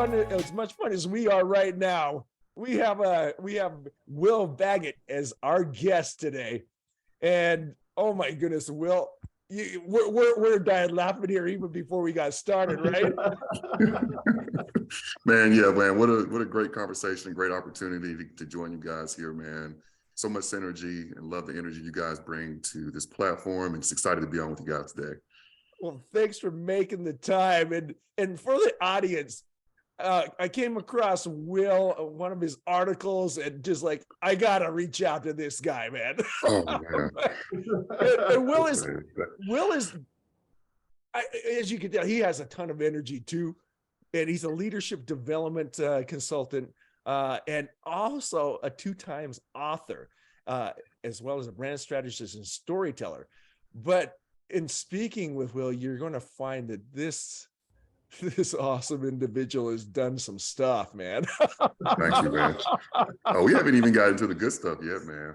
fun as we are right now, we have Will Baggett as our guest today, and oh my goodness, Will, we're dying laughing here even before we got started, right? Man, yeah, man, what a great conversation, great opportunity to join you guys here, man. So much synergy, and love the energy you guys bring to this platform, and just excited to be on with you guys today. Well, thanks for making the time, and for the audience, I came across Will, one of his articles, and just like, I gotta reach out to this guy, man. Oh man. and Will is, as you can tell, he has a ton of energy too, and he's a leadership development consultant, and also a 2 times author, as well as a brand strategist and storyteller. But in speaking with Will, you're going to find that this awesome individual has done some stuff, man. Thank you, man. Oh, we haven't even gotten to the good stuff yet, man.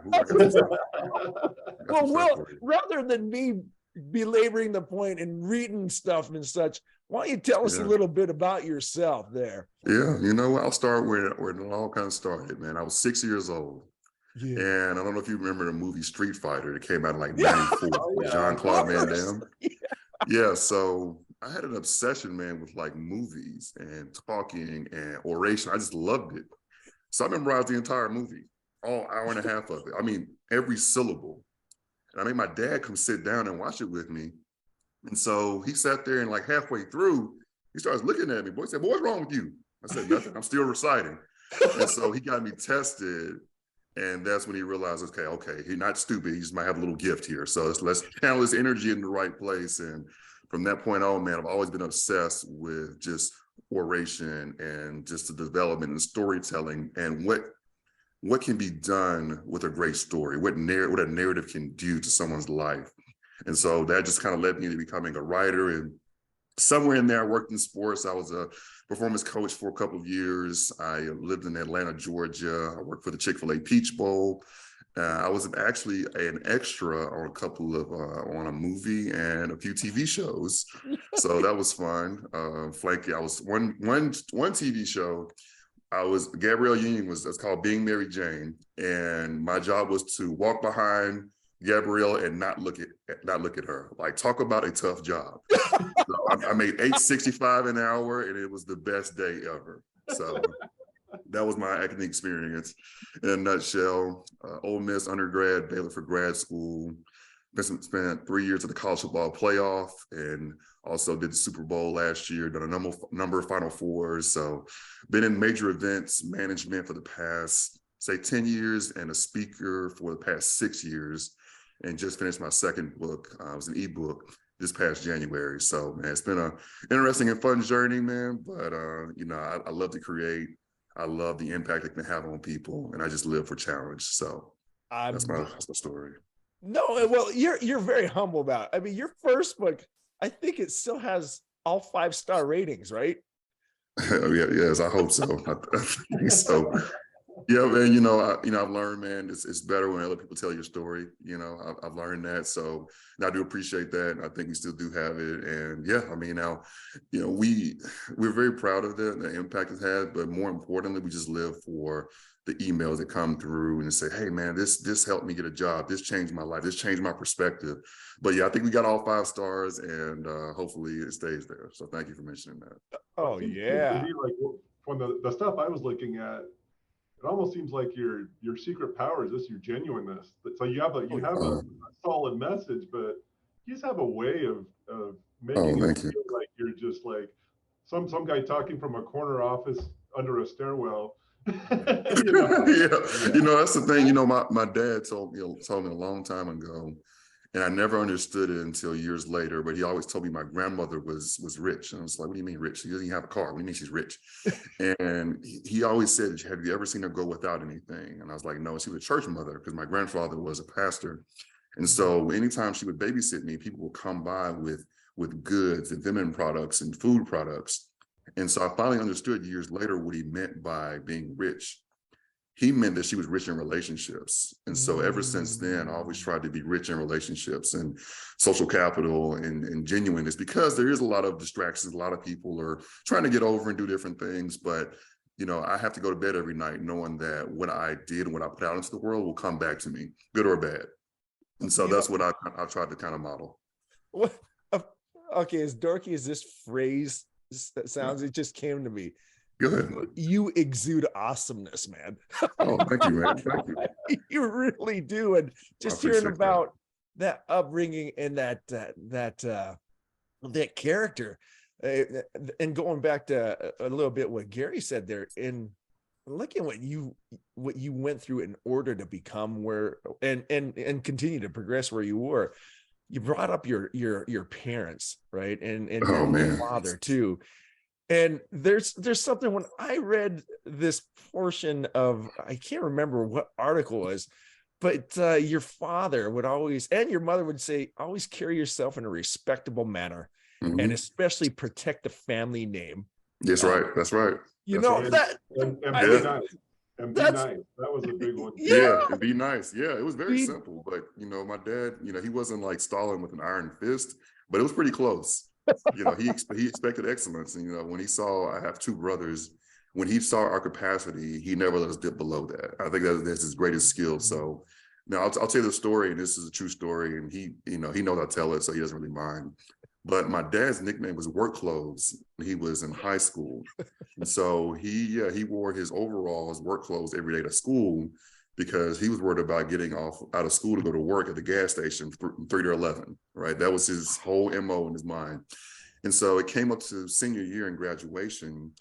Well, Will, rather than me belaboring the point and reading stuff and such, why don't you tell us a little bit about yourself there? Yeah, you know, I'll start where it all kind of started, man. I was 6 years old. Yeah. And I don't know if you remember the movie Street Fighter that came out in like 94 with Jean-Claude Van Damme. Yeah, so I had an obsession, man, with like movies and talking and oration. I just loved it. So I memorized the entire movie, all hour and a half of it. I mean, every syllable. And I made my dad come sit down and watch it with me. And so he sat there, and like halfway through, he starts looking at me. Boy, he said, "Boy, what's wrong with you?" I said, "Nothing. I'm still reciting." And so he got me tested. And that's when he realized, okay, he's not stupid. He just might have a little gift here. So let's channel his energy in the right place. And from that point on, man, I've always been obsessed with just oration and just the development and storytelling and what can be done with a great story, what a narrative can do to someone's life. And so that just kind of led me to becoming a writer. And somewhere in there, I worked in sports. I was a performance coach for a couple of years. I lived in Atlanta, Georgia. I worked for the Chick-fil-A Peach Bowl. I was actually an extra on a couple of on a movie and a few TV shows, so that was fun. Flanky, I was one TV show. I was Gabrielle Union it's called Being Mary Jane, and my job was to walk behind Gabrielle and not look at her. Like, talk about a tough job. So I made $8.65 an hour, and it was the best day ever. So that was my acting experience in a nutshell. Ole Miss undergrad, Baylor for grad school. Spent 3 years at the college football playoff, and also did the Super Bowl last year. Done a number of Final Fours. So been in major events management for the past, say, 10 years, and a speaker for the past 6 years. And just finished my second book. It was an ebook this past January. So, man, it's been an interesting and fun journey, man. But, you know, I love to create. I love the impact it can have on people. And I just live for challenge. So that's my story. No, well, you're very humble about it. I mean, your first book, I think it still has all 5-star ratings, right? Yes, I hope so. I think so. Yeah, man, you know, I've learned, man, it's better when other people tell your story. You know, I've learned that. So I do appreciate that. I think we still do have it. And yeah, I mean, now, you know, we're very proud of the impact it's had, but more importantly, we just live for the emails that come through and say, hey, man, this helped me get a job. This changed my life. This changed my perspective. But yeah, I think we got all 5 stars, and hopefully it stays there. So thank you for mentioning that. Oh, yeah. Like, when the stuff I was looking at, it almost seems like your secret power is just your genuineness. So you have a solid message, but you just have a way of making it feel like you're just like some guy talking from a corner office under a stairwell. You know? Yeah, you know, that's the thing. You know, my dad told me a long time ago, and I never understood it until years later, but he always told me my grandmother was rich. And I was like, what do you mean rich? She doesn't even have a car. What do you mean she's rich? And he always said, have you ever seen her go without anything? And I was like, no, she was a church mother, because my grandfather was a pastor. And so anytime she would babysit me, people would come by with goods and feminine products and food products. And so I finally understood years later what he meant by being rich. he meant that she was rich in relationships. And so ever since then, I always tried to be rich in relationships and social capital and genuineness, because there is a lot of distractions. A lot of people are trying to get over and do different things. But, you know, I have to go to bed every night knowing that what I did and what I put out into the world will come back to me, good or bad. And so that's what I tried to kind of model. What? Okay, as dorky as this phrase sounds, it just came to me. Go ahead. You exude awesomeness, man. Oh, thank you, man. Thank you. You really do. And just hearing about that upbringing and that character, and going back to a little bit what Gary said there, in looking at what you went through in order to become where and continue to progress where you were. You brought up your parents, right? And your father too. And there's something, when I read this portion of, I can't remember what article it was, but your father would always, and your mother would say, always carry yourself in a respectable manner, and especially protect the family name. That's right. That's right. You That's know, right. that and be nice. And be nice. That was a big one. Yeah, and be nice. Yeah, it was very simple. But, you know, my dad, you know, he wasn't like Stalin with an iron fist, but it was pretty close. You know, he expected excellence. And, you know, when he saw, I have two brothers, when he saw our capacity, he never let us dip below that. I think that's his greatest skill. So now I'll tell you the story, and this is a true story. And he, you know, he knows I tell it, so he doesn't really mind. But my dad's nickname was Work Clothes when he was in high school. And so he wore his overalls, work clothes every day to school, because he was worried about getting out of school to go to work at the gas station from 3 to 11, right? That was his whole MO in his mind. And so it came up to senior year in graduation,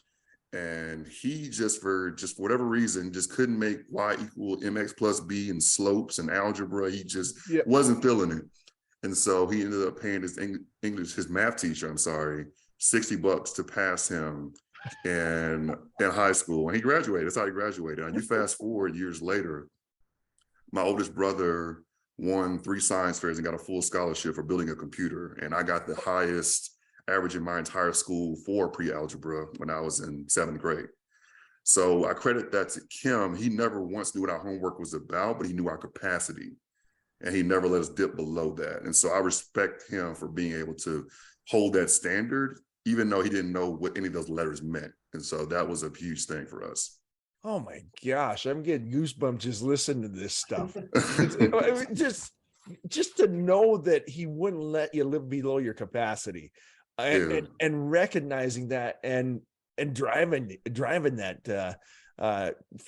and he just for whatever reason, just couldn't make Y equal MX plus B in slopes and algebra. He just wasn't feeling it. And so he ended up paying his math teacher, $60 to pass him in high school. And he graduated. That's how he graduated. And you fast forward years later, my oldest brother won 3 science fairs and got a full scholarship for building a computer. And I got the highest average in my entire school for pre-algebra when I was in 7th grade. So I credit that to Kim. He never once knew what our homework was about, but he knew our capacity. And he never let us dip below that. And so I respect him for being able to hold that standard, even though he didn't know what any of those letters meant. And so that was a huge thing for us. Oh my gosh, I'm getting goosebumps just listening to this stuff. just to know that he wouldn't let you live below your capacity, and recognizing that and driving that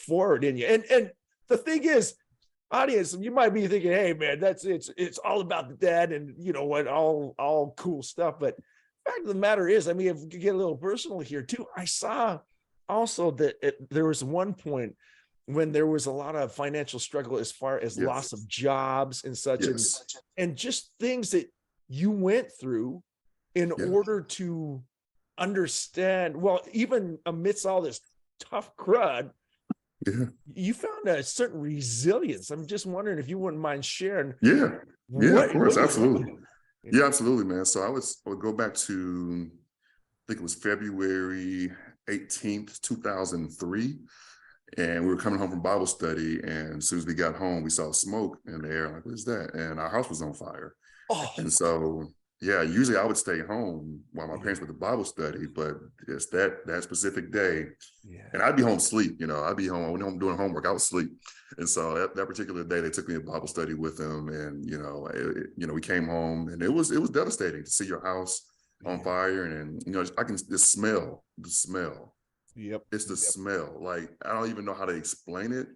forward in you. And the thing is, audience, you might be thinking, hey man, it's all about the dad and you know what, all cool stuff. But the fact of the matter is, I mean, if we could get a little personal here too, I saw also that there was one point when there was a lot of financial struggle as far as loss of jobs and such, and just things that you went through in order to understand, well, even amidst all this tough crud, you found a certain resilience. I'm just wondering if you wouldn't mind sharing. Of course, absolutely. Yeah, absolutely, man. So I would go back to, I think it was February 18th, 2003. And we were coming home from Bible study. And as soon as we got home, we saw smoke in the air. Like, what is that? And our house was on fire. And so, usually I would stay home while my parents went to Bible study, but it's that specific day. And I'd be home asleep, you know, I'd be home when I'm doing homework, I was asleep. And so that particular day, they took me to Bible study with them. And, you know, we came home, and it was devastating to see your house on fire. And, you know, I can the smell. It's the smell. Like, I don't even know how to explain it,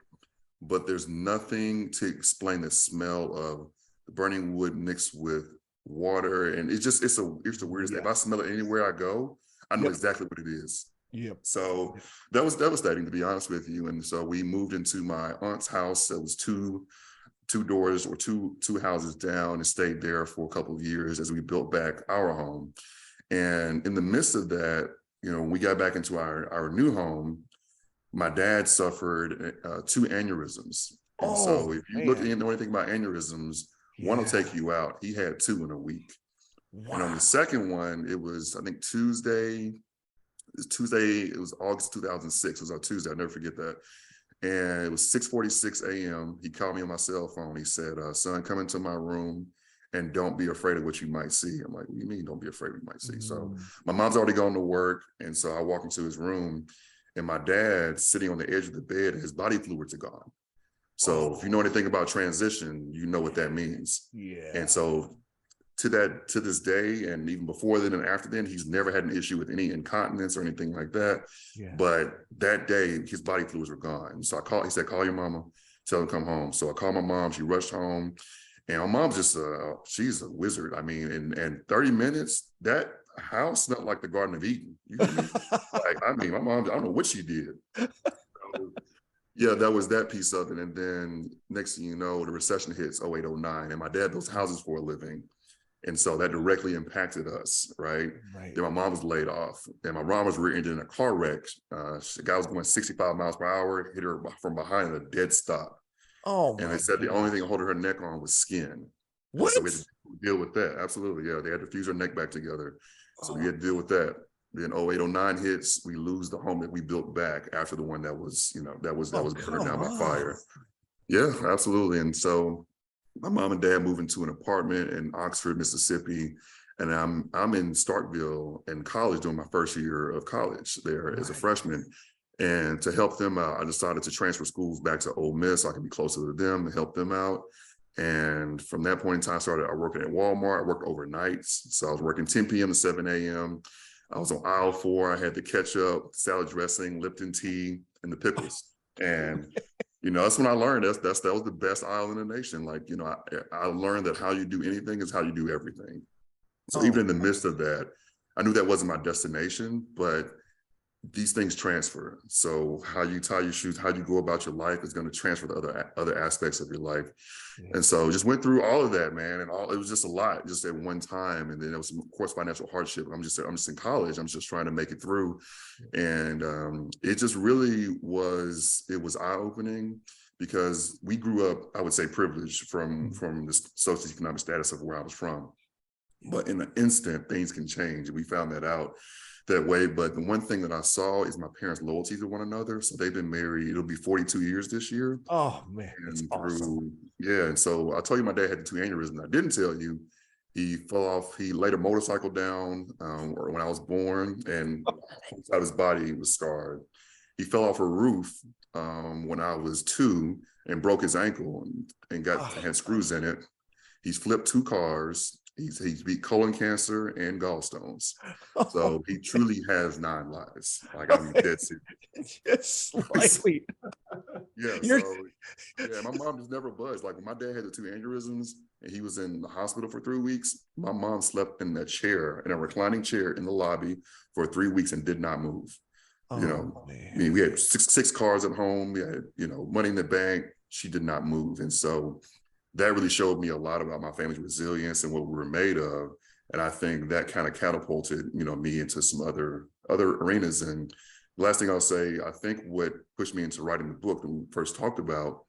but there's nothing to explain the smell of the burning wood mixed with water. And it's the weirdest. If I smell it anywhere I go, I know exactly what it is. So that was devastating, to be honest with you. And so we moved into my aunt's house. It was two doors or two houses down, and stayed there for a couple of years as we built back our home. And in the midst of that, you know, when we got back into our new home, my dad suffered 2 aneurysms. And so if you look into anything about aneurysms, one will take you out. He had 2 in a week. And on the second one, it was, I think, Tuesday. It was August 2006. It was on Tuesday. I'll never forget that. And it was 6:46 a.m. He called me on my cell phone. He said, son, come into my room and don't be afraid of what you might see. I'm like, what do you mean don't be afraid of what you might see? So my mom's already gone to work. And so I walk into his room and my dad's sitting on the edge of the bed and his body fluids are gone. So if you know anything about transition, you know what that means. Yeah. And so to this day, and even before then and after then, he's never had an issue with any incontinence or anything like that. Yeah. But that day, his body fluids were gone. So he said, call your mama, tell her to come home. So I called my mom, she rushed home. And my mom's just, she's a wizard. I mean, in 30 minutes, that house smelled like the Garden of Eden. You know what I mean? Like, I mean, my mom, I don't know what she did. So, yeah, that was that piece of it. And then next thing you know, the recession hits 08, 09. And my dad builds houses for a living. And so that directly impacted us, right? Then my mom was laid off. And my mom was rear-ended in a car wreck. The guy was going 65 miles per hour, hit her from behind at a dead stop. Oh, and they said the only thing holding her neck on was skin. What? So we had to deal with that. Absolutely, yeah. They had to fuse her neck back together. So we had to deal with that. Then 08, 09 hits, we lose the home that we built back after the one that was, that was burned down by fire. Yeah, absolutely. And so my mom and dad moved into an apartment in Oxford, Mississippi. And I'm in Starkville in college doing my first year of college there as a freshman. And to help them out, I decided to transfer schools back to Ole Miss so I can be closer to them and help them out. And from that point in time, I started working at Walmart. I worked overnights. So I was working 10 p.m. to 7 a.m. I was on aisle 4. I had the ketchup, salad dressing, Lipton tea, and the pickles. And, that's when I learned that was the best aisle in the nation. Like, I learned that how you do anything is how you do everything. So even in the midst of that, I knew that wasn't my destination, but these things transfer. So how you tie your shoes, how you go about your life is going to transfer to other aspects of your life. Yeah. And so just went through all of that, man. And it was just a lot just at one time. And then there was some, of course, financial hardship. I'm just in college. I'm just trying to make it through. And it just really was eye-opening because we grew up, I would say, privileged from the socioeconomic status of where I was from. But in an instant, things can change. We found that out that way. But the one thing that I saw is my parents' loyalty to one another. So they've been married, it'll be 42 years this year. Oh man, that's awesome. Yeah. And so I told you my dad had the 2 aneurysms. I didn't tell you he fell off, he laid a motorcycle down when I was born, and whole side of his body was scarred. He fell off a roof when I was 2 and broke his ankle and had screws in it. He's flipped 2 cars. He's beat colon cancer and gallstones. So he truly has 9 lives. Like, I mean, that's it. Just slightly. Yeah. My mom just never budged. Like when my dad had the 2 aneurysms and he was in the hospital for 3 weeks, my mom slept in a reclining chair in the lobby for 3 weeks and did not move. Man. I mean, we had six cars at home. We had, money in the bank. She did not move. And so that really showed me a lot about my family's resilience and what we were made of. And I think that kind of catapulted, me into some other arenas. And the last thing I'll say, I think what pushed me into writing the book that we first talked about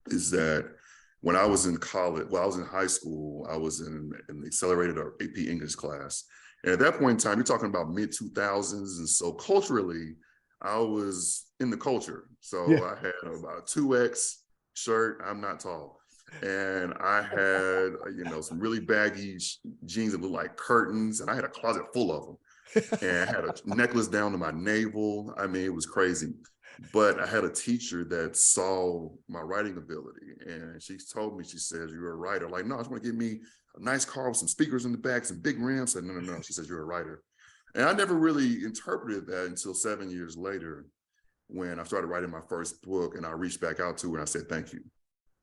is that when I was in college, I was in high school, I was in an accelerated or AP English class. And at that point in time, you're talking about mid-2000s. And so culturally, I was in the culture. So I had about a 2X shirt. I'm not tall. And I had, some really baggy jeans that looked like curtains, and I had a closet full of them. And I had a necklace down to my navel. I mean, it was crazy. But I had a teacher that saw my writing ability, and she told me, she says, "You're a writer." Like, no, I just want to get me a nice car with some speakers in the back, some big rims. I said, no. She says, "You're a writer." And I never really interpreted that until 7 years later when I started writing my first book, and I reached back out to her and I said, "Thank you.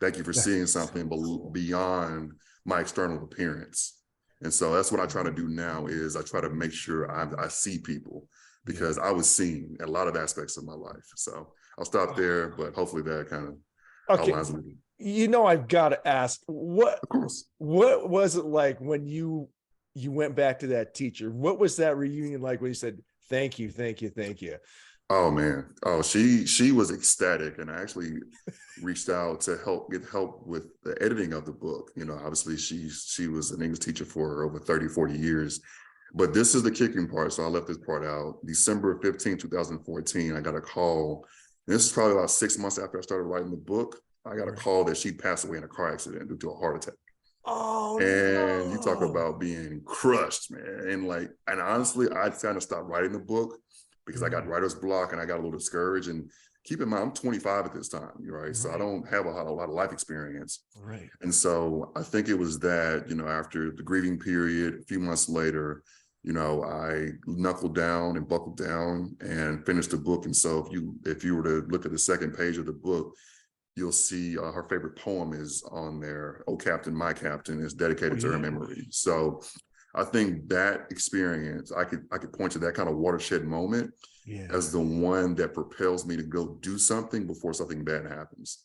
Thank you for seeing something beyond my external appearance." And so that's what I try to do now is I try to make sure I see people because I was seen in a lot of aspects of my life. So I'll stop there, but hopefully that kind of outlines it. I've got to ask, what was it like when you went back to that teacher? What was that reunion like when you said, "Thank you, thank you, thank you"? Oh man. Oh, she was ecstatic, and I actually reached out to get help with the editing of the book. Obviously she was an English teacher for over 30, 40 years. But this is the kicking part. So I left this part out. December 15, 2014, I got a call this is probably about 6 months after I started writing the book. I got a call that she'd passed away in a car accident due to a heart attack. Oh, And you talk no. about being crushed, man. And honestly, I kind of stopped writing the book because I got writer's block and I got a little discouraged. And keep in mind, I'm 25 at this time, right? So I don't have a lot of life experience. Right. And so I think it was that, after the grieving period, a few months later, I knuckled down and buckled down and finished the book. And so if you were to look at the second page of the book, you'll see her favorite poem is on there. "Oh, Captain, my Captain" is dedicated to her memory. So I think that experience, I could point to that kind of watershed moment as the one that propels me to go do something before something bad happens,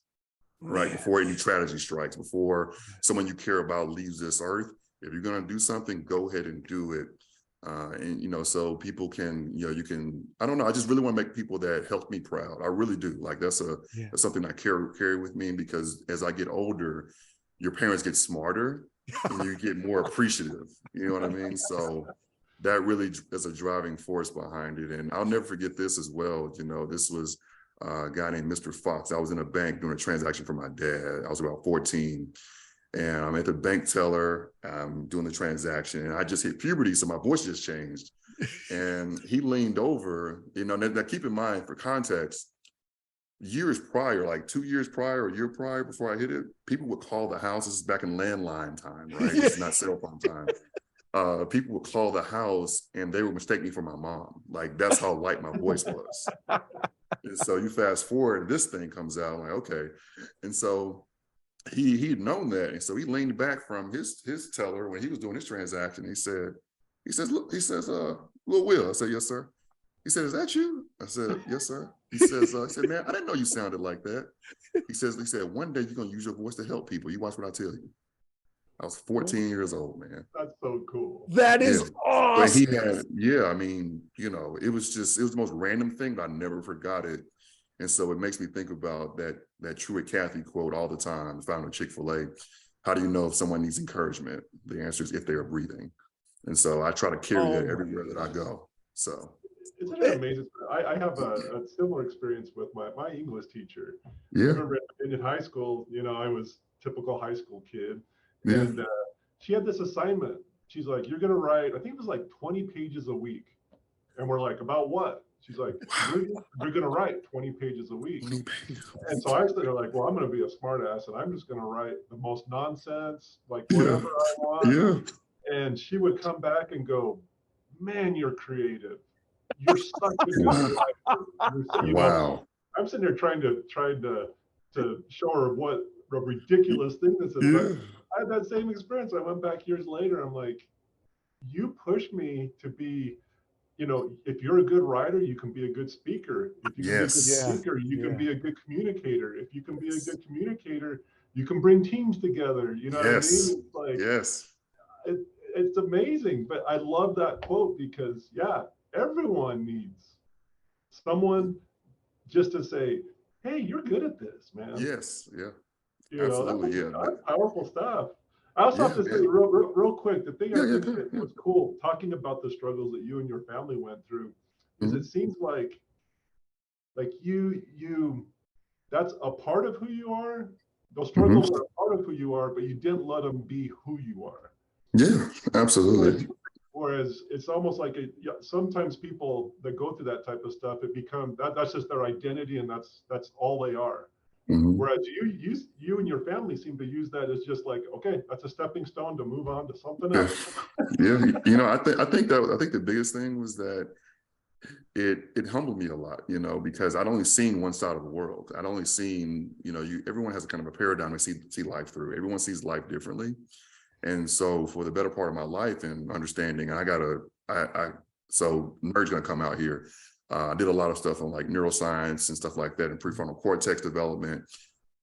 right? Before any tragedy strikes, before someone you care about leaves this earth. If you're going to do something, go ahead and do it. So people can, I don't know. I just really want to make people that help me proud. I really do. Like that's something I carry with me, because as I get older, your parents get smarter and you get more appreciative. You know what I mean? So that really is a driving force behind it. And I'll never forget this as well. This was a guy named Mr. Fox. I was in a bank doing a transaction for my dad. I was about 14. And I'm at the bank teller, doing the transaction, and I just hit puberty, so my voice just changed. And he leaned over, now keep in mind, for context, years prior, like 2 years prior or a year prior before I hit it, people would call the house. This is back in landline time, right? It's not cell phone time. People would call the house and they would mistake me for my mom. Like that's how light my voice was. And so you fast forward, this thing comes out, like, okay. And so he'd known that. And so he leaned back from his teller when he was doing his transaction. He says, "Lil Will." I said, "Yes, sir." He said, "Is that you?" I said, "Yes, sir." He said, "Man, I didn't know you sounded like that." He said, "One day you're going to use your voice to help people. You watch what I tell you." I was 14 years old, man. That's so cool. That is awesome. But he had, it was the most random thing, but I never forgot it. And so it makes me think about that Truett Cathy quote all the time, found at Chick-fil-A. How do you know if someone needs encouragement? The answer is if they are breathing. And so I try to carry that everywhere that I go. So isn't it amazing? I have a similar experience with my English teacher. Yeah. I remember in high school, I was typical high school kid. Yeah. And she had this assignment. She's like, "You're going to write," I think it was like 20 pages a week. And we're like, "About what?" She's like, "You're going to write 20 pages a week." And so I started like, well, I'm going to be a smart ass and I'm just going to write the most nonsense, like whatever I want. Yeah. And she would come back and go, "Man, you're creative. You're such a good writer." Wow. I'm sitting there trying to show her what a ridiculous thing this is. Yeah. I had that same experience. I went back years later. I'm like, you pushed me to be, if you're a good writer, you can be a good speaker. If you can be a good speaker, you can be a good communicator. If you can be a good communicator, you can bring teams together. You know what I mean? It's like, it's amazing. But I love that quote because, everyone needs someone just to say, "Hey, you're good at this, man." Yes. Yeah. Absolutely. That's powerful stuff. I also have to say real quick, the thing I think that was cool talking about the struggles that you and your family went through is it seems like you that's a part of who you are. Those struggles are a part of who you are, but you didn't let them be who you are. Yeah, absolutely. Whereas it's almost like sometimes people that go through that type of stuff, it becomes that's just their identity and that's all they are. Whereas you and your family seem to use that as just like, okay, that's a stepping stone to move on to something else. I think the biggest thing was that it humbled me a lot, because I'd only seen one side of the world. I'd only seen, everyone has a kind of a paradigm to see life through. Everyone sees life differently. And so for the better part of my life and understanding, so Nerd's gonna come out here. I did a lot of stuff on like neuroscience and stuff like that and prefrontal cortex development.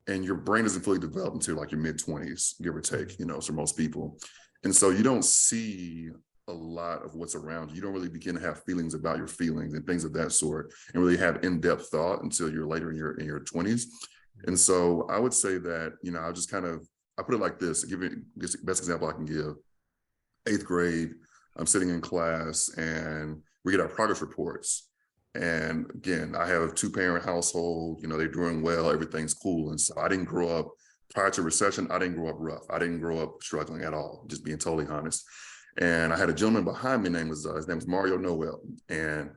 And your brain isn't fully developed until like your mid-20s, give or take, for most people. And so you don't see a lot of what's around you. You don't really begin to have feelings about your feelings and things of that sort and really have in-depth thought until you're later in your 20s. And so I would say that, I put it like this, give you the best example I can give. 8th grade, I'm sitting in class and we get our progress reports. And again, I have a 2-parent household, they're doing well, everything's cool. And so I didn't grow up prior to recession. I didn't grow up rough. I didn't grow up struggling at all, just being totally honest. And I had a gentleman behind me, his name was Mario Noel. And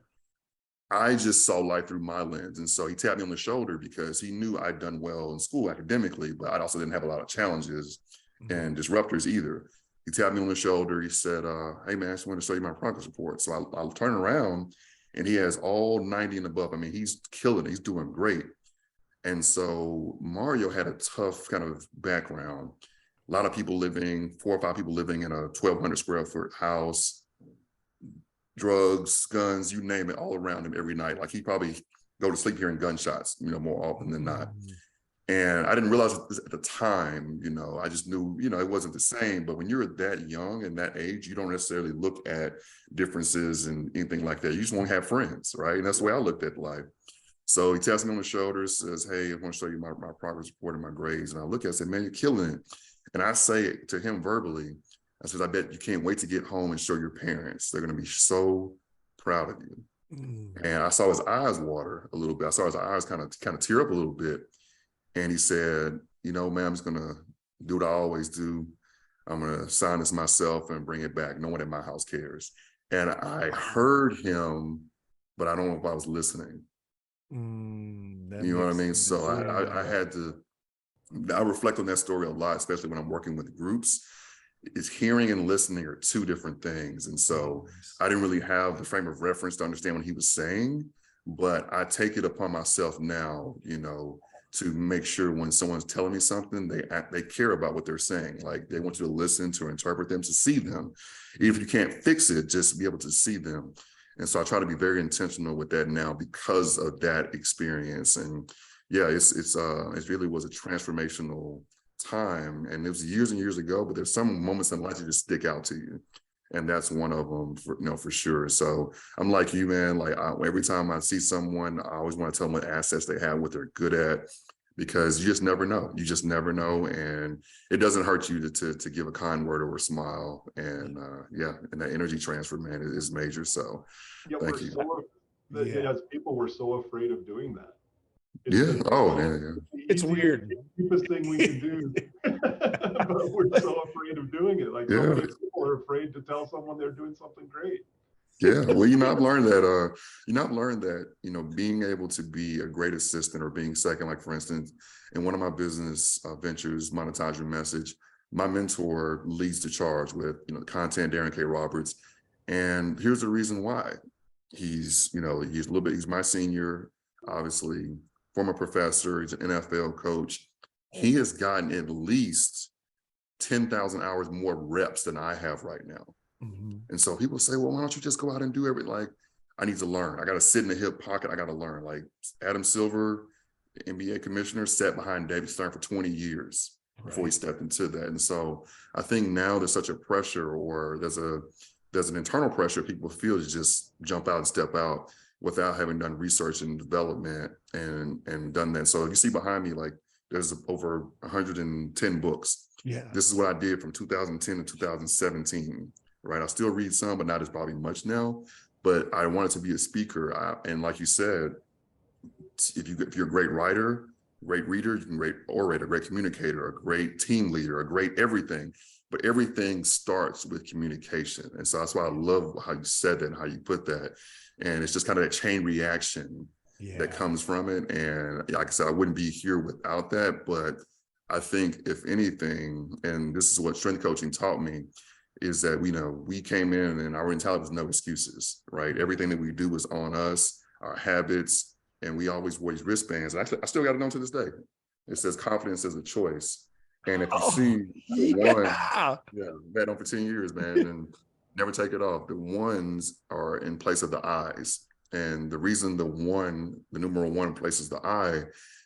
I just saw life through my lens. And so he tapped me on the shoulder because he knew I'd done well in school academically, but I also didn't have a lot of challenges and disruptors either. He tapped me on the shoulder. He said, hey man, I just want to show you my progress report. So I'll turn around and he has all 90 and above. I mean, he's killing it. He's doing great. And so Mario had a tough kind of background. A lot of people 4 or 5 people living in a 1,200 square foot house, drugs, guns, you name it, all around him every night. Like he probably go to sleep hearing gunshots, more often than not. And I didn't realize this at the time, I just knew, it wasn't the same. But when you're that young and that age, you don't necessarily look at differences and anything like that. You just want to have friends, right? And that's the way I looked at life. So he taps me on the shoulder, says, hey, I want to show you my progress report and my grades. And I look at it and say, man, you're killing it. And I say to him verbally, I said, I bet you can't wait to get home and show your parents. They're going to be so proud of you. And I saw his eyes water a little bit. I saw his eyes kind of tear up a little bit. And he said, man, I'm just going to do what I always do. I'm going to sign this myself and bring it back. No one in my house cares. And I heard him, but I don't know if I was listening. You know what I mean? So I reflect on that story a lot, especially when I'm working with groups. It's hearing and listening are 2 different things. And so I didn't really have the frame of reference to understand what he was saying, but I take it upon myself now, to make sure when someone's telling me something, they care about what they're saying. Like they want you to listen, to interpret them, to see them. Even if you can't fix it, just be able to see them. And so I try to be very intentional with that now because of that experience. And yeah, it really was a transformational time. And it was years and years ago, but there's some moments in life that just stick out to you. And that's one of them, for sure. So I'm like you, man. Like every time I see someone, I always want to tell them what assets they have, what they're good at, because you just never know. You just never know, and it doesn't hurt you to give a kind word or a smile. And and that energy transfer, man, is major. So thank you. As people, we're so afraid of doing that. It's weird. It's the cheapest thing we can do, but we're so afraid of doing it. Like so many people are afraid to tell someone they're doing something great. Yeah, well, I've learned that, being able to be a great assistant or being second, like for instance, in one of my business ventures, Monetize Your Message, my mentor leads the charge with, the content, Darren K. Roberts. And here's the reason why. He's my senior, obviously, former professor, he's an NFL coach. He has gotten at least 10,000 hours more reps than I have right now. And so people say, well, why don't you just go out and do everything? Like, I need to learn. I got to sit in the hip pocket. I got to learn. Like Adam Silver, the NBA commissioner, sat behind David Stern for 20 years before he stepped into that. And so I think now there's such a pressure, or there's an internal pressure people feel to just jump out and step out without having done research and development and done that. So you see behind me, like there's over 110 books. Yeah. This is what I did from 2010 to 2017, right? I still read some, but not as probably much now, but I wanted to be a speaker. And like you said, if you're a great writer, great reader, you can great orator, great communicator, a great team leader, a great everything, but everything starts with communication. And so that's why I love how you said that and how you put that. And it's just kind of that chain reaction that comes from it. And like I said, I wouldn't be here without that. But I think if anything, and this is what strength coaching taught me, is that we came in and our mentality was no excuses, right? Everything that we do was on us, our habits, and we always wore these wristbands. And actually, I still got it on to this day. It says confidence is a choice. And if you see the one, been on for 10 years, man, and never take it off. The ones are in place of the I's. And the reason the numeral 1 places the I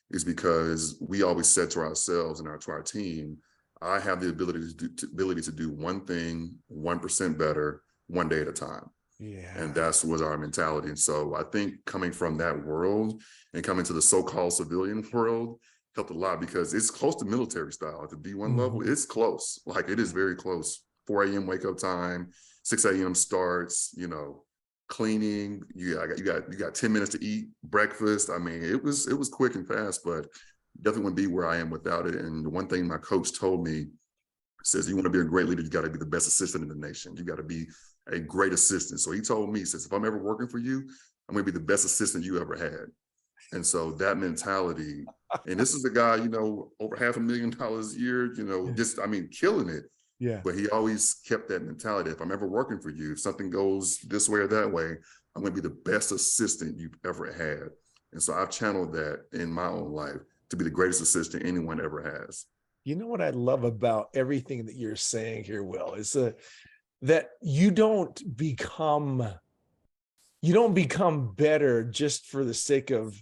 is because we always said to ourselves and to our team, I have the ability to do one thing 1% better, one day at a time. Yeah. And that was our mentality. And so I think coming from that world and coming to the so-called civilian world helped a lot, because it's close to military style. At the B1 level, it's close. Like it is very close. 4 a.m. wake up time, 6 a.m. starts, cleaning. You got 10 minutes to eat breakfast. I mean, it was quick and fast, but definitely wouldn't be where I am without it. And the one thing my coach told me says, you want to be a great leader, you got to be the best assistant in the nation. You got to be a great assistant. So he told me, he says, if I'm ever working for you, I'm going to be the best assistant you ever had. And so that mentality, and this is a guy, you know, over $500,000 a year, you know, just, I mean, killing it. Yeah. But he always kept that mentality. If I'm ever working for you, if something goes this way or that way, I'm going to be the best assistant you've ever had. And so I've channeled that in my own life to be the greatest assistant anyone ever has. You know what I love about everything that you're saying here, Will, is that you don't become better just for the sake of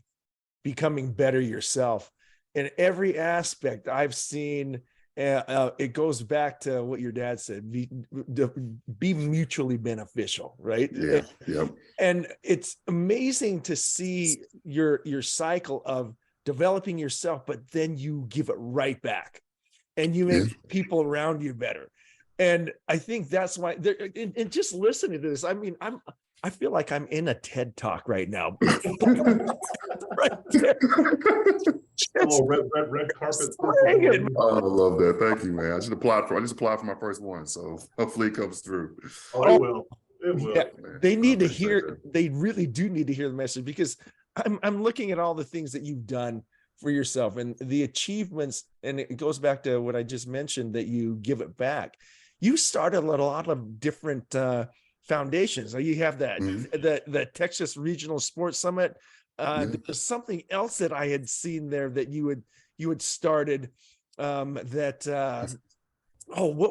becoming better yourself. In every aspect I've seen, it goes back to what your dad said, be mutually beneficial, right? Yeah. Yep. And it's amazing to see your cycle of developing yourself, but then you give it right back and you make people around you better. And I think that's why and just listening to this, I mean, I feel like I'm in a TED talk right now. Right there. Red carpet. Oh, I love that. Thank you, man. I just applied for my first one, so hopefully it comes through. Oh, it will. It will. Yeah, they need to hear. They really do need to hear the message, because I'm looking at all the things that you've done for yourself and the achievements, and it goes back to what I just mentioned, that you give it back. You started a lot of different foundations. You have that the Texas Regional Sports Summit. There's something else that I had seen there that you had started. What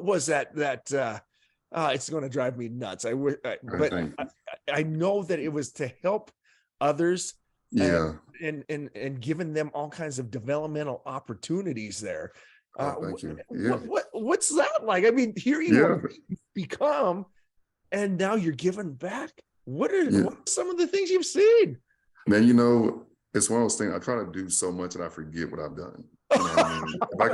was that? It's going to drive me nuts. I know that it was to help others. And giving them all kinds of developmental opportunities there. Thank you. Yeah. What's that like? I mean, here you become, and now you're giving back. What are some of the things you've seen? Man, you know, it's one of those things. I try to do so much and I forget what I've done. You know what I mean? If I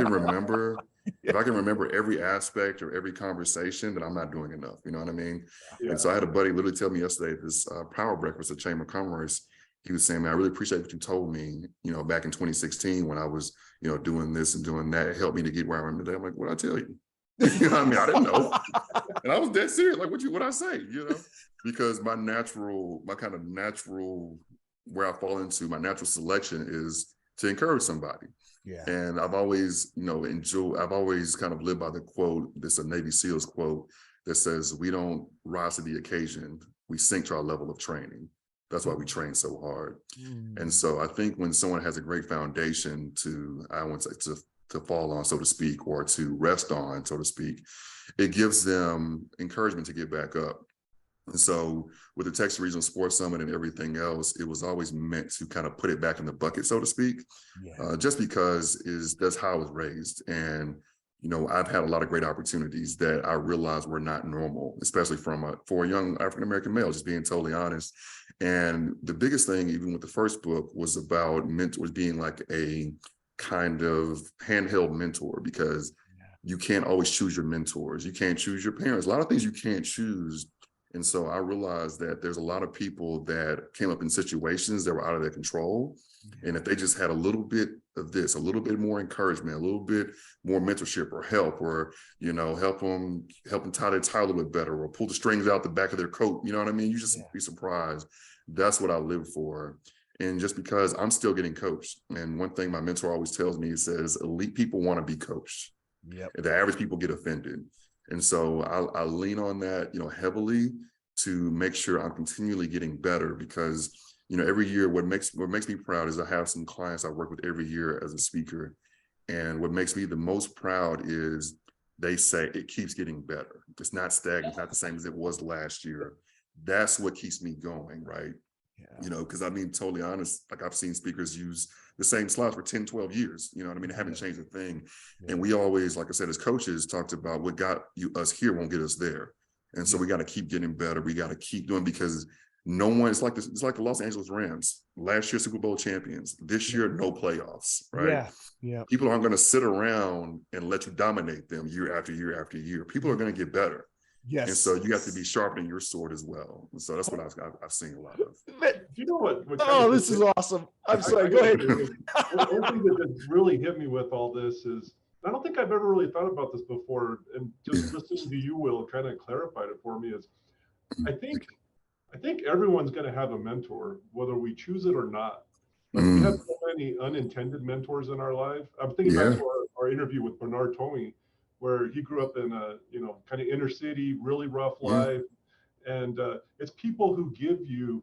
can remember every aspect or every conversation, then I'm not doing enough. You know what I mean? Yeah. And so I had a buddy literally tell me yesterday at this power breakfast at Chamber of Commerce. He was saying, man, I really appreciate what you told me, you know, back in 2016 when I was, you know, doing this and doing that. It helped me to get where I am today. I'm like, what'd I tell you? You know what I mean? I didn't know. And I was dead serious. Like, what'd I say? You know, because my kind of natural, where I fall into, my natural selection is to encourage somebody. Yeah. And I've always, you know, I've always kind of lived by the quote, this a Navy SEALs quote that says, we don't rise to the occasion, we sink to our level of training. That's why we train so hard. And so I think when someone has a great foundation to fall on, so to speak, or to rest on, so to speak, it gives them encouragement to get back up. And so with the Texas Regional Sports Summit and everything else, it was always meant to kind of put it back in the bucket, so to speak, just because that's how I was raised. And, you know, I've had a lot of great opportunities that I realized were not normal, especially for a young African-American male, just being totally honest. And the biggest thing, even with the first book, was about mentors being like a kind of handheld mentor, because you can't always choose your mentors. You can't choose your parents. A lot of things you can't choose. And so I realized that there's a lot of people that came up in situations that were out of their control. And if they just had a little bit of this, a little bit more encouragement, a little bit more mentorship or help, or, you know, help them tie their tie a little bit better, or pull the strings out the back of their coat. You know what I mean? You just be surprised. That's what I live for. And just because I'm still getting coached. And one thing my mentor always tells me, he says, elite people want to be coached. The average people get offended. And so I lean on that, you know, heavily to make sure I'm continually getting better, because, you know, every year, what makes me proud is I have some clients I work with every year as a speaker. And what makes me the most proud is they say it keeps getting better. It's not stagnant, it's not the same as it was last year. That's what keeps me going, right? You know, because I mean, totally honest, like I've seen speakers use the same slides for 10, 12 years, you know what I mean? They haven't changed a thing. And we always, like I said, as coaches, talked about what got us here won't get us there. And so we got to keep getting better. We got to keep doing, because no one, it's like the Los Angeles Rams, last year Super Bowl champions, this year no playoffs, right? People aren't going to sit around and let you dominate them year after year after year. People are going to get better. Yes. And so you have to be sharpening your sword as well. And so that's what I've seen a lot of. Do you know what oh, this is awesome. I'm sorry. Go ahead. One thing that just really hit me with all this is, I don't think I've ever really thought about this before, and just listening to you, Will, kind of clarified it for me, is I think everyone's going to have a mentor, whether we choose it or not. Like we have so many unintended mentors in our life. I'm thinking back to our interview with Bernard Tomey, where he grew up in a, kind of inner city, really rough life. And it's people who give you,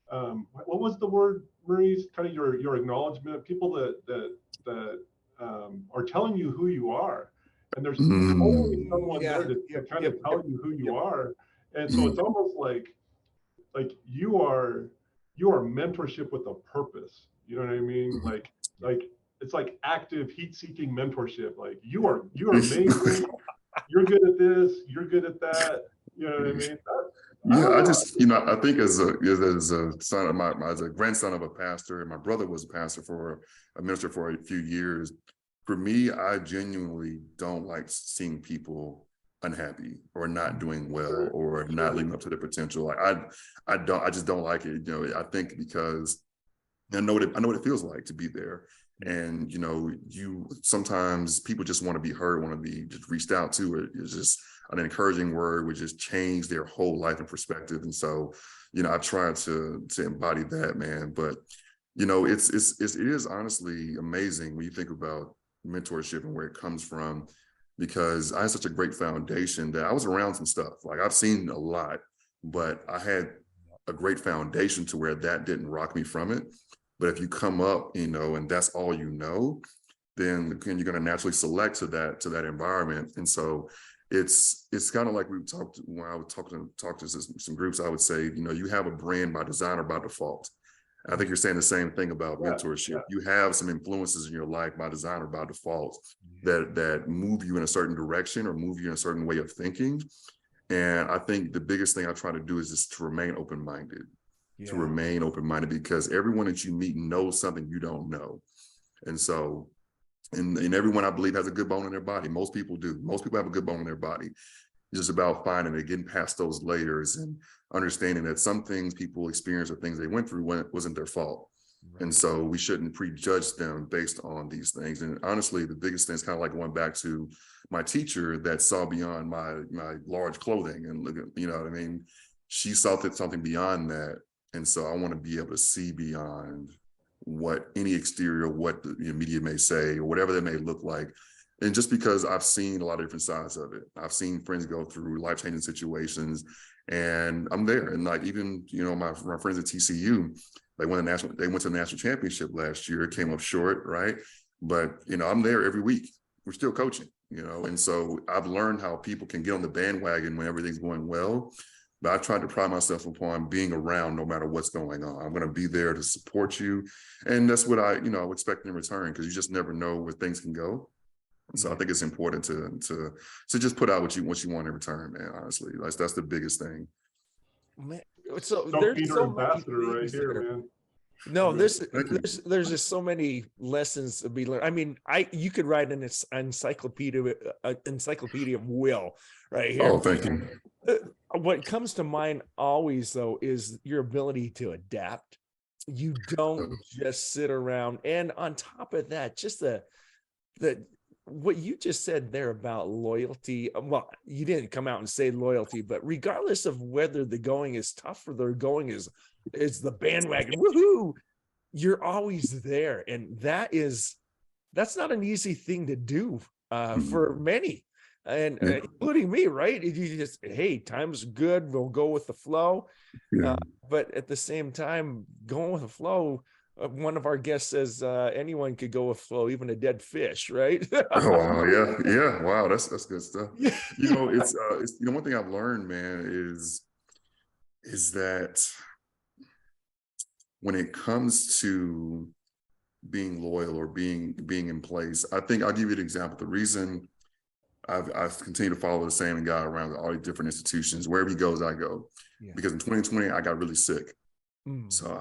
what was the word, Maurice? Kind of your acknowledgement, people that are telling you who you are. And there's always someone there to kind of tell you who you are. And so it's almost like you are mentorship with a purpose. You know what I mean? Like it's like active heat-seeking mentorship. Like you are amazing. You're good at this. You're good at that. You know what I mean? I think as a son of as a grandson of a pastor, and my brother was a minister for a few years. For me, I genuinely don't like seeing people unhappy or not doing well or not living up to their potential. Like I just don't like it. I think because I know what it feels like to be there. And you sometimes people just want to be heard, want to be just reached out to. It's just an encouraging word would just change their whole life and perspective. And so, I try to embody that, man. But it is honestly amazing when you think about mentorship and where it comes from, because I had such a great foundation that I was around some stuff. Like I've seen a lot, but I had a great foundation to where that didn't rock me from it. But if you come up, and that's all then you're going to naturally select to that environment. And so it's kind of like when I would talk to some groups, I would say, you have a brand by design or by default. I think you're saying the same thing about mentorship. You have some influences in your life by design or by default that move you in a certain direction or move you in a certain way of thinking. And I think the biggest thing I try to do is just to remain open-minded. To remain open-minded, because everyone that you meet knows something you don't know. And so, and everyone I believe has a good bone in their body. Most people do. Most people have a good bone in their body. It's just about finding it, getting past those layers and understanding that some things people experience or things they went through wasn't their fault. Right. And so we shouldn't prejudge them based on these things. And honestly, the biggest thing is kind of like going back to my teacher that saw beyond my large clothing and look at, what I mean? She saw something beyond that. And so I want to be able to see beyond what any exterior, what the media may say, or whatever that may look like. And just because I've seen a lot of different sides of it, I've seen friends go through life-changing situations, and I'm there. And like even my friends at TCU, they went to the national championship last year, came up short, right? But I'm there every week. We're still coaching, and so I've learned how people can get on the bandwagon when everything's going well. But I tried to pride myself upon being around no matter what's going on. I'm going to be there to support you. And that's what I expect in return, because you just never know where things can go. So I think it's important to just put out what you want in return, man. Honestly, that's the biggest thing. Man, so there's Peter ambassador right here, man. No, there's just so many lessons to be learned. I mean, you could write an encyclopedia of Will right here. Oh, thank you. What comes to mind always, though, is your ability to adapt. You don't just sit around. And on top of that, just the what you just said there about loyalty. Well, you didn't come out and say loyalty, but regardless of whether the going is tough or the going is the bandwagon, woohoo, you're always there. And that's not an easy thing to do for many. And including me, right? You just, hey, time's good, we'll go with the flow. But at the same time, going with the flow, one of our guests says anyone could go with flow, even a dead fish, right? Wow, that's good stuff. It's one thing I've learned, man, is that when it comes to being loyal or being in place, I think I'll give you an example. The reason I've continued to follow the same guy around all these different institutions. Wherever he goes, I go. Because in 2020, I got really sick. So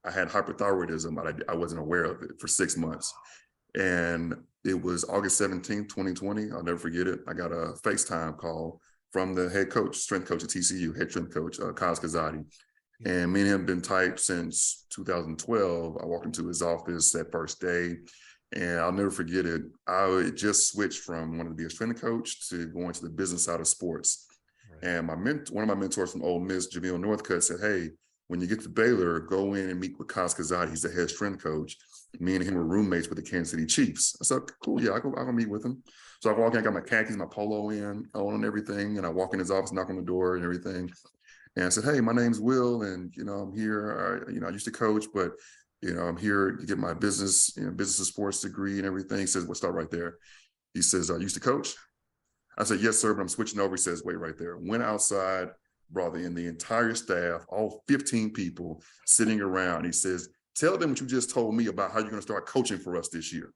I had hyperthyroidism, but I wasn't aware of it for 6 months. And it was August 17th, 2020. I'll never forget it. I got a FaceTime call from the head coach, strength coach at TCU, head strength coach, Kaz Kazadi. And me and him been tight since 2012. I walked into his office that first day, and I'll never forget it. I just switched from wanting to be a strength coach to going to the business side of sports. Right. And one of my mentors from Ole Miss, Jamil Northcutt, said, "Hey, when you get to Baylor, go in and meet with Kaz Kazadi. He's the head strength coach. Me and him were roommates with the Kansas City Chiefs." I said, "Cool, yeah, I'll go meet with him." So I walk in, I got my khakis, my polo on and everything, and I walk in his office, knock on the door and everything. And I said, "Hey, my name's Will, and I'm here. I used to coach, but I'm here to get my business and sports degree and everything." He says, "We'll start right there." He says, "I used to coach?" I said, "Yes, sir, but I'm switching over." He says, "Wait right there." Went outside, brought in the entire staff, all 15 people sitting around. He says, "Tell them what you just told me about how you're going to start coaching for us this year."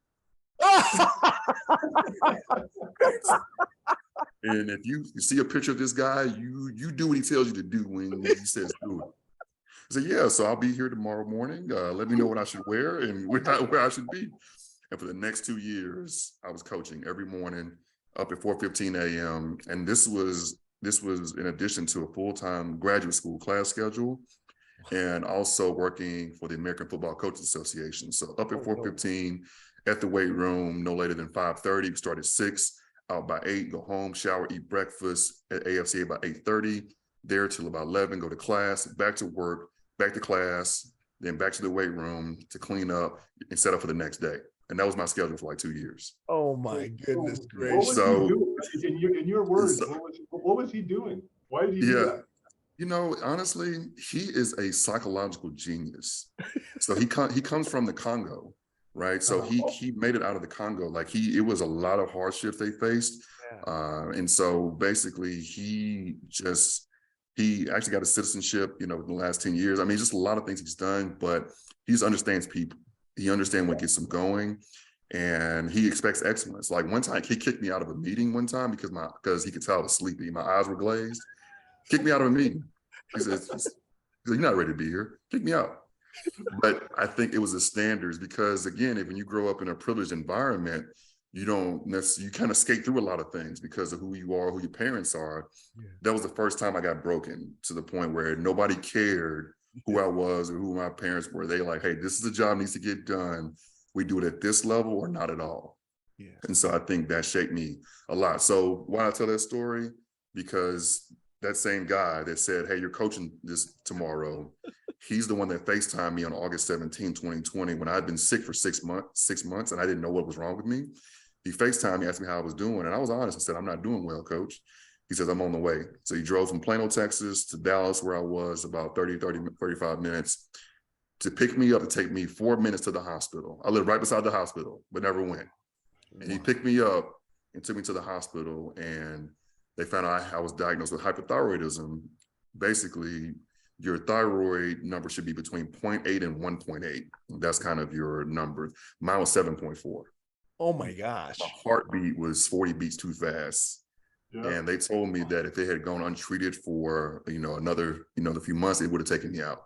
And if you see a picture of this guy, you do what he tells you to do when he says do it. I said, "Yeah, so I'll be here tomorrow morning. Let me know what I should wear and where I should be." And for the next 2 years, I was coaching every morning up at 4:15 a.m. And this was in addition to a full-time graduate school class schedule and also working for the American Football Coaches Association. So up at 4:15 at the weight room, no later than 5:30. We start at 6, out by 8, go home, shower, eat breakfast at AFCA by 8:30, there till about 11, go to class, back to work, back to class, then back to the weight room to clean up and set up for the next day. And that was my schedule for like 2 years. Oh my goodness gracious. What was he doing? In your words, what was he doing? Why did he do that? Honestly, he is a psychological genius. So he comes from the Congo, right? So he made it out of the Congo. Like it was a lot of hardships they faced. Yeah. And so basically he actually got a citizenship, in the last 10 years. I mean, just a lot of things he's done, but he just understands people. He understands what gets him going, and he expects excellence. Like one time he kicked me out of a meeting one time because he could tell I was sleepy. My eyes were glazed. Kicked me out of a meeting. He says, "You're not ready to be here. Kick me out." But I think it was the standards because, again, when you grow up in a privileged environment, you kind of skate through a lot of things because of who you are, who your parents are. Yeah. That was the first time I got broken to the point where nobody cared who I was or who my parents were. They like, "Hey, this is a job needs to get done. We do it at this level or not at all." Yeah. And so I think that shaped me a lot. So why I tell that story? Because that same guy that said, "Hey, you're coaching this tomorrow," he's the one that FaceTimed me on August 17, 2020, when I'd been sick for 6 months, and I didn't know what was wrong with me. He FaceTimed me, asked me how I was doing, and I was honest. I said, "I'm not doing well, coach." He says, "I'm on the way." So he drove from Plano, Texas to Dallas, where I was, about 35 minutes, to pick me up and take me 4 minutes to the hospital. I lived right beside the hospital, but never went. And he picked me up and took me to the hospital, and they found out I was diagnosed with hypothyroidism. Basically, your thyroid number should be between 0.8 and 1.8. That's kind of your number. Mine was 7.4. Oh my gosh. My heartbeat was 40 beats too fast. Yeah. And they told me that if it had gone untreated for, another, a few months, it would have taken me out.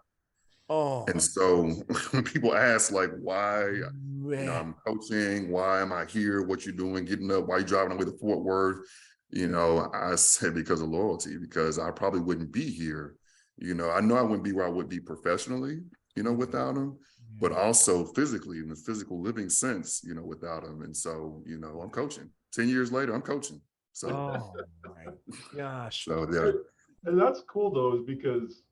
Oh. And so when people ask, like, why, I'm coaching, why am I here? What you doing? Getting up? Why you driving away to Fort Worth? I said because of loyalty, because I probably wouldn't be here. I know I wouldn't be where I would be professionally, without him, but also physically, in the physical living sense, without him. And so, I'm coaching. 10 years later, I'm coaching. So, oh my gosh. So, yeah. And that's cool though, is because,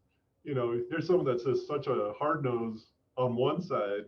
here's someone that says such a hard nose on one side,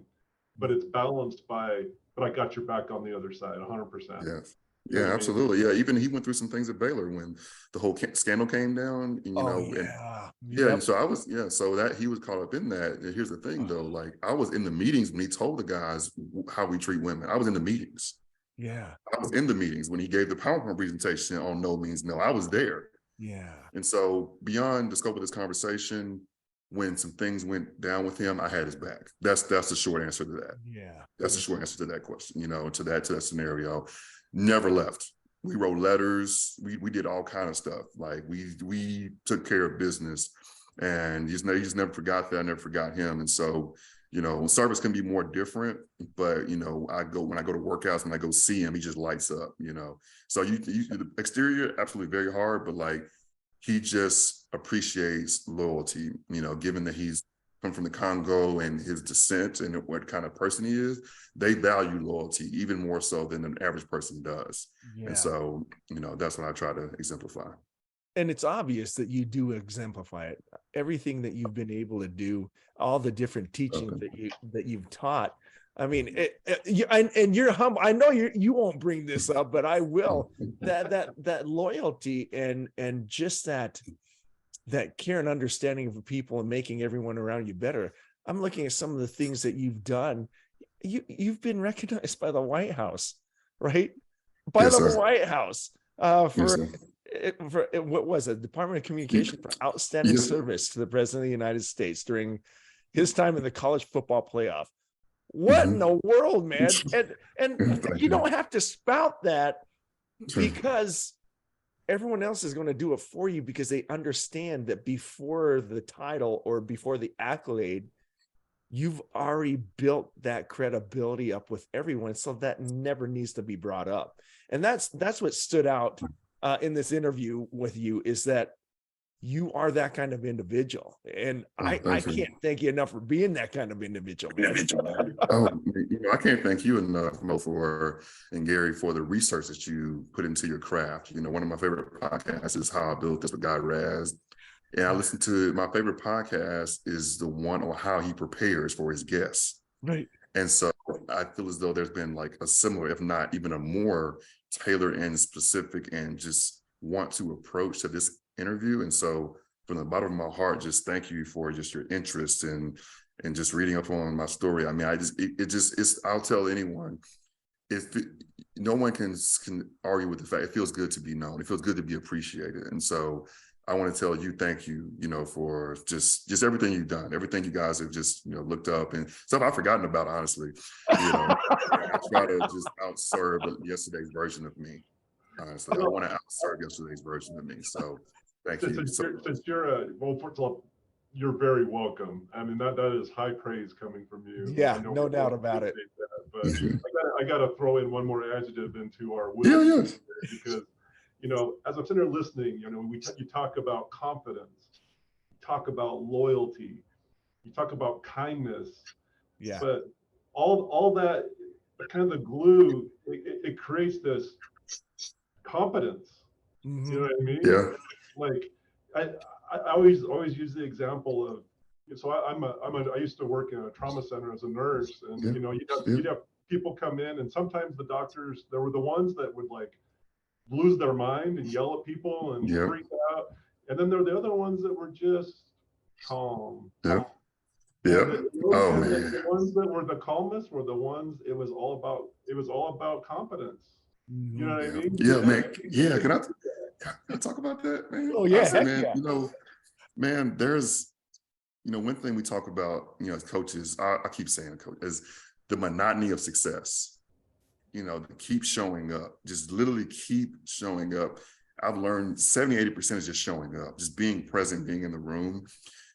but it's balanced by, but I got your back on the other side, 100%. Yes. Yeah, absolutely. Yeah, even he went through some things at Baylor when the whole scandal came down. And so I was, so that he was caught up in that. And here's the thing, though, like I was in the meetings when he told the guys how we treat women. I was in the meetings. Yeah, I was in the meetings when he gave the PowerPoint presentation on No Means No. I was there. Yeah. And so beyond the scope of this conversation, when some things went down with him, I had his back. That's the short answer to that. Yeah, that's the short answer to that question. To that scenario. Never left. We wrote letters. We did all kind of stuff. Like we took care of business, and he just never forgot that. I never forgot him. And so, You know, service can be more different, but you know, when I go to workouts, when I go see him, he just lights up, you know. So the exterior, absolutely very hard, but like he just appreciates loyalty, you know, given that he's come from the Congo and his descent and what kind of person he is, they value loyalty even more so than an average person does. Yeah. And so, you know, that's what I try to exemplify. And it's obvious that you do exemplify it. Everything that you've been able to do, all the different teachings that you've taught. I mean, and you're humble. I know you won't bring this up, but I will. That loyalty and just that care and understanding of people and making everyone around you better. I'm looking at some of the things that you've done. You've been recognized by the White House, right? By the White House for what was it? Department of Communication for outstanding service to the President of the United States during his time in the college football playoff. What in the world, man? And you don't have to spout that because everyone else is going to do it for you because they understand that before the title or before the accolade, you've already built that credibility up with everyone. So that never needs to be brought up. And that's what stood out in this interview with you, is that you are that kind of individual. And I can't thank you enough for being that kind of individual. Oh, you know, I can't thank you enough, Mo, and Gary, for the research that you put into your craft. You know, one of my favorite podcasts is How I Built This with Guy Raz. And I listen to, my favorite podcast is the one on how he prepares for his guests. Right. And so I feel as though there's been like a similar, if not even a more tailored and specific and just want to approach to this interview. And so from the bottom of my heart, just thank you for just your interest and just reading up on my story. I mean, I'll tell anyone, no one can argue with the fact it feels good to be known. It feels good to be appreciated. And so I want to tell you, thank you, you know, for just everything you've done, everything you guys have just, you know, looked up and stuff I've forgotten about, honestly. You know, I try to just outserve yesterday's version of me. Honestly, I want to outserve yesterday's version of me. So thank you. Since you're well, first of all, you're very welcome. I mean, that is high praise coming from you. Yeah, no doubt about it. But I got to throw in one more adjective into our because, you know, as I'm sitting there listening, you know, you talk about confidence, you talk about loyalty, you talk about kindness, but all that kind of the glue, it creates this competence. You know what I mean? Yeah. Like I always use the example of, so I used to work in a trauma center as a nurse, and you know, you'd have people come in, and sometimes the doctors, there were the ones that would like lose their mind and yell at people and freak out, and then there were the other ones that were just calm. Man. The ones that were the calmest were the ones it was all about competence. You know what I mean? Yeah, man. Yeah, can I talk about that, man? Oh yeah, man. You know, man, there's, you know, one thing we talk about, you know, as coaches, I keep saying, coach, is the monotony of success. You know, keep showing up, just literally keep showing up. I've learned 70-80% is just showing up, just being present, being in the room.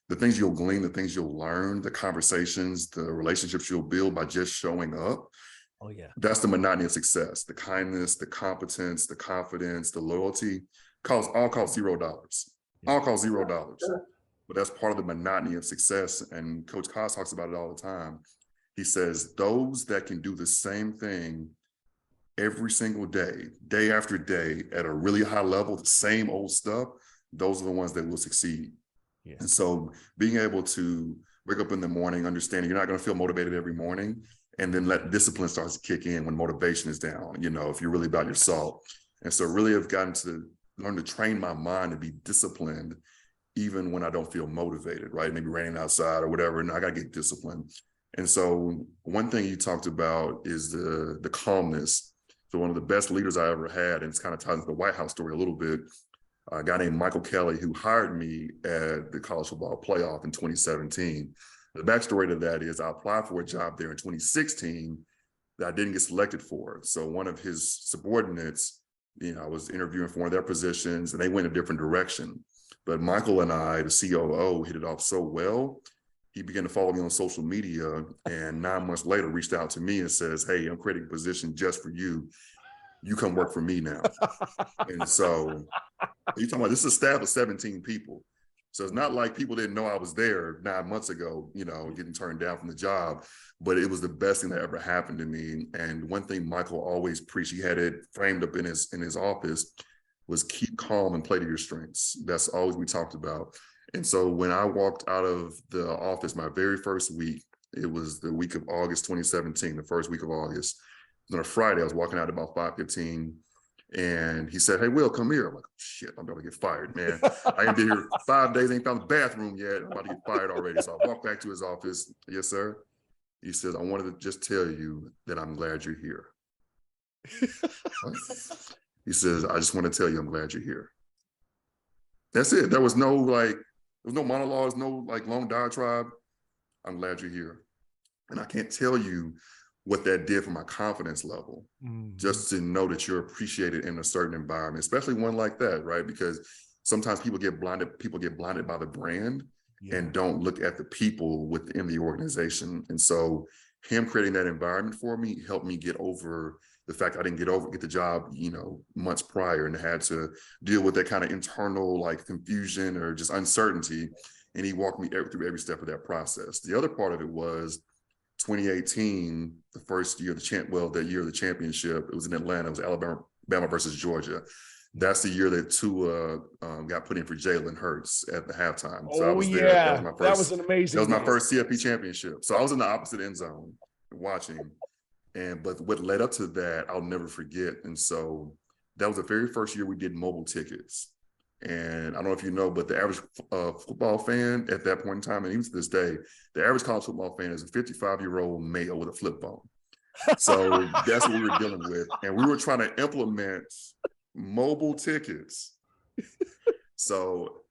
The things you'll glean, the things you'll learn, the conversations, the relationships you'll build by just showing up. Oh yeah. That's the monotony of success. The kindness, the competence, the confidence, the loyalty all cost $0. All cost $0. But that's part of the monotony of success. And Coach Koss talks about it all the time. He says, those that can do the same thing every single day, day after day, at a really high level, the same old stuff, those are the ones that will succeed. Yeah. And so being able to wake up in the morning, understanding you're not going to feel motivated every morning, and then let discipline start to kick in when motivation is down, you know, if you're really about your salt. And so really have gotten to learn to train my mind to be disciplined, even when I don't feel motivated, right? Maybe raining outside or whatever, and I got to get disciplined. And so one thing you talked about is the calmness. So one of the best leaders I ever had, and it's kind of tied into the White House story a little bit, a guy named Michael Kelly, who hired me at the college football playoff in 2017. The backstory to that is I applied for a job there in 2016 that I didn't get selected for. So one of his subordinates, you know, I was interviewing for one of their positions, and they went a different direction. But Michael and I, the COO, hit it off so well. he began to follow me on social media, and 9 months later reached out to me and says, hey, I'm creating a position just for you. You come work for me now. And so you're talking about, this is a staff of 17 people. So it's not like people didn't know I was there 9 months ago, you know, getting turned down from the job, but it was the best thing that ever happened to me. And one thing Michael always preached, he had it framed up in his office, was keep calm and play to your strengths. That's always we talked about. And so when I walked out of the office, my very first week, it was the week of August 2017, the first week of August. It was on a Friday. I was walking out at about 5:15, and he said, hey, Will, come here. I'm like, shit, I'm about to get fired, man. I ain't been here 5 days, ain't found the bathroom yet. I'm about to get fired already. So I walked back to his office. Yes, sir. He says, I wanted to just tell you that I'm glad you're here. He says, I just want to tell you I'm glad you're here. That's it. There was no monologues, no like long diatribe. I'm glad you're here. And I can't tell you what that did for my confidence level, just to know that you're appreciated in a certain environment, especially one like that, right? Because sometimes people get blinded by the brand and don't look at the people within the organization. And so him creating that environment for me helped me get over the fact I didn't get the job, you know, months prior, and had to deal with that kind of internal like confusion or just uncertainty. And he walked me through every step of that process. The other part of it was 2018, the first year that year of the championship. It was in Atlanta. It was Alabama versus Georgia. That's the year that Tua got put in for Jalen Hurts at the halftime. So I was there. That was an amazing. That was my first CFP championship. So I was in the opposite end zone watching. But what led up to that, I'll never forget. And so that was the very first year we did mobile tickets. And I don't know if you know, but the average football fan at that point in time, and even to this day, the average college football fan is a 55-year-old male with a flip phone. So that's what we were dealing with. And we were trying to implement mobile tickets. So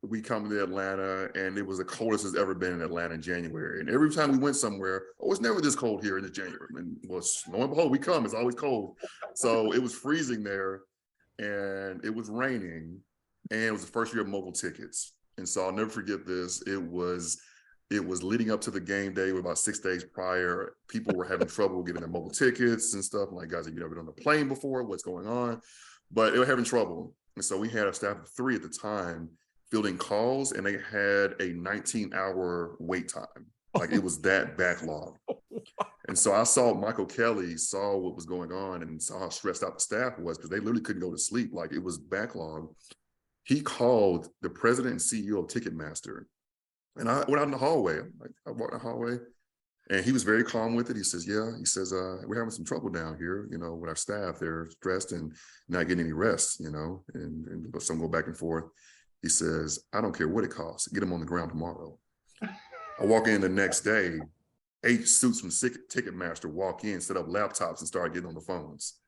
we come to Atlanta, and it was the coldest it's ever been in Atlanta in January. And every time we went somewhere, it's never this cold here in January. And lo and behold, we come, it's always cold. So it was freezing there, and it was raining, and it was the first year of mobile tickets. And so I'll never forget this. It was leading up to the game day, about 6 days prior. People were having trouble getting their mobile tickets and stuff. I'm like, guys, have you ever been on a plane before? What's going on? But they were having trouble. And so we had a staff of 3 at the time fielding calls, and they had a 19-hour wait time. Like, it was that backlog. And so I saw Michael Kelly saw what was going on and saw how stressed out the staff was, because they literally couldn't go to sleep. Like, it was backlog. He called the president and CEO of Ticketmaster. And I went out in the hallway. I walked in the hallway, and he was very calm with it. He says, yeah, he says, we're having some trouble down here, you know, with our staff. They're stressed and not getting any rest, you know, and some go back and forth. He says, I don't care what it costs. Get them on the ground tomorrow. I walk in the next day, 8 suits from Ticketmaster walk in, set up laptops, and start getting on the phones.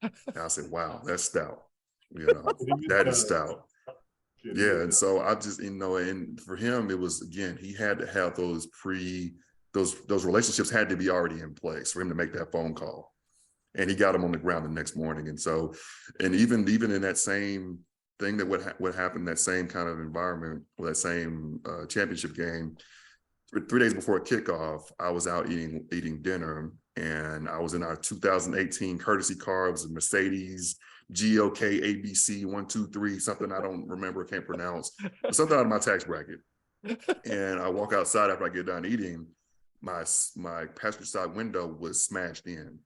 And I said, wow, that's stout. You know, that is stout. Yeah, and so I just, you know, and for him, it was, again, he had to have those relationships had to be already in place for him to make that phone call. And he got them on the ground the next morning. And so, and even in that same thing, that what happened, that same kind of environment, or that same championship game, 3 days before kickoff, I was out eating dinner, and I was in our 2018 courtesy car. It was a Mercedes GOK ABC 123, something I don't remember, can't pronounce, but something out of my tax bracket. And I walk outside after I get done eating. My passenger side window was smashed in,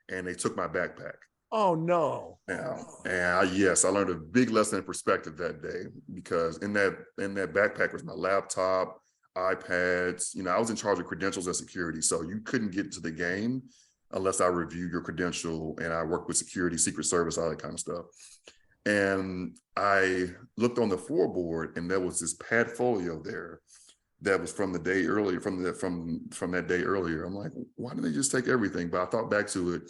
and they took my backpack. Oh no! And yes, I learned a big lesson in perspective that day, because in that backpack was my laptop, iPads. You know, I was in charge of credentials and security, so you couldn't get to the game unless I reviewed your credential, and I worked with security, Secret Service, all that kind of stuff. And I looked on the floorboard, and there was this pad folio there that was from the day earlier, from that day earlier. I'm like, why didn't they just take everything? But I thought back to it.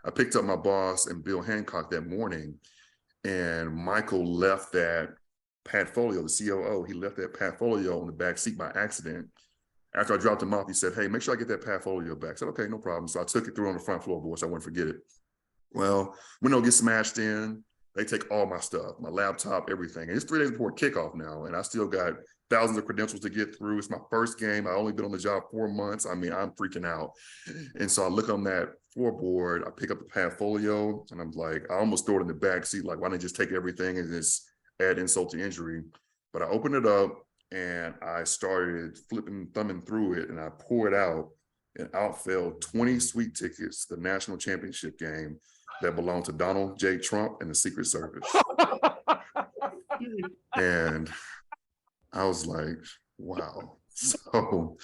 I picked up my boss and Bill Hancock that morning, and Michael left that pad folio, the COO, he left that pad folio on the back seat by accident. After I dropped him off, he said, hey, make sure I get that pad folio back. I said, okay, no problem. So I took it through on the front floorboard so I wouldn't forget it. Well, window gets smashed in. They take all my stuff, my laptop, everything. And it's 3 days before kickoff now, and I still got thousands of credentials to get through. It's my first game. I only been on the job 4 months. I mean, I'm freaking out. And so I look on that floorboard, I pick up the Padfolio, and I'm like, I almost throw it in the back seat, like, why didn't you just take everything and just add insult to injury? But I opened it up and I started thumbing through it, and I poured out, and out fell 20 sweet tickets to the national championship game that belonged to Donald J. Trump and the Secret Service. And I was like, wow. So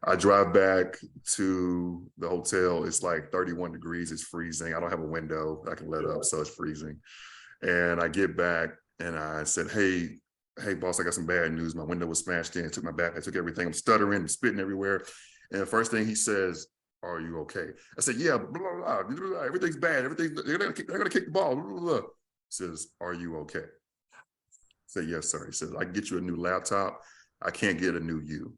I drive back to the hotel. It's like 31 degrees. It's freezing. I don't have a window I can let up, so it's freezing. And I get back and I said, hey, boss, I got some bad news. My window was smashed in. I took my back. I took everything. I'm stuttering and spitting everywhere. And the first thing he says, are you okay? I said, yeah, blah, blah, blah, blah, everything's bad. They're gonna kick the ball. Blah, blah, blah. He says, are you okay? I said, yes, sir. He says, I can get you a new laptop. I can't get a new you.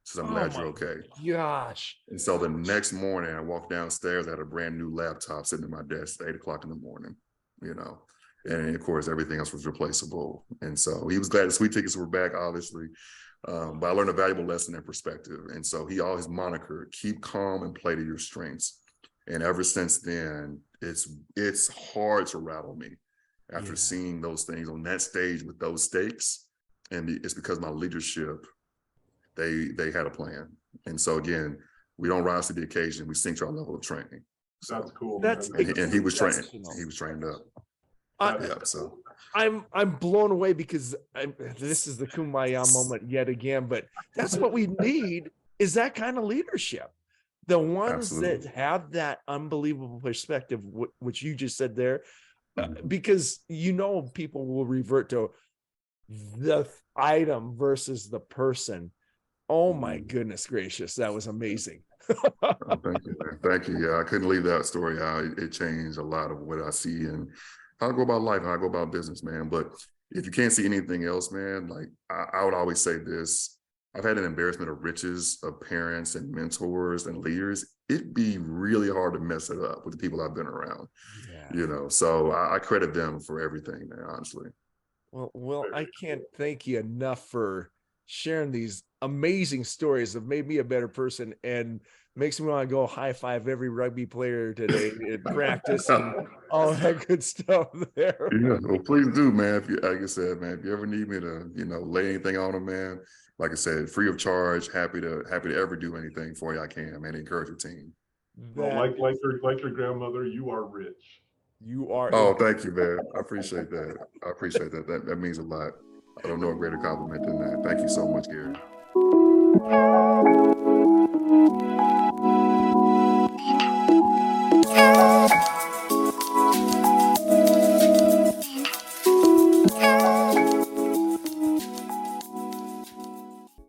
He says, I'm glad you're okay. Gosh. And so the next morning, I walked downstairs. I had a brand new laptop sitting at my desk at 8 o'clock in the morning, you know. And of course, everything else was replaceable. And so he was glad the sweet tickets were back, obviously. But I learned a valuable lesson in perspective. And so he always monikered, keep calm and play to your strengths. And ever since then, it's hard to rattle me after seeing those things on that stage with those stakes. And it's because my leadership, they had a plan. And so again, we don't rise to the occasion, we sink to our level of training. So, that's cool. And he was trained. He was trained up. So I'm blown away because this is the kumbaya moment yet again, but that's what we need, is that kind of leadership. The ones that have that unbelievable perspective, which you just said there, because people will revert to the item versus the person. Oh my goodness gracious, that was amazing. Thank you, man. Thank you. Yeah, I couldn't leave that story out. It changed a lot of what I see and how I go about life, how I go about business, man. But if you can't see anything else, man, like I would always say this, I've had an embarrassment of riches of parents and mentors and leaders. It'd be really hard to mess it up with the people I've been around, so I credit them for everything, man, honestly. Well, I can't thank you enough for sharing these amazing stories that made me a better person and makes me want to go high five every rugby player today in practice and all that good stuff there. Yeah, well, please do, man. If you, like I said, man, if you ever need me to, lay anything on them, man, like I said, free of charge, happy to ever do anything for you I can, man. Encourage your team. Well, like your grandmother, you are rich. You are. Oh, thank you, man. I appreciate that. That means a lot. I don't know a greater compliment than that. Thank you so much, Gary.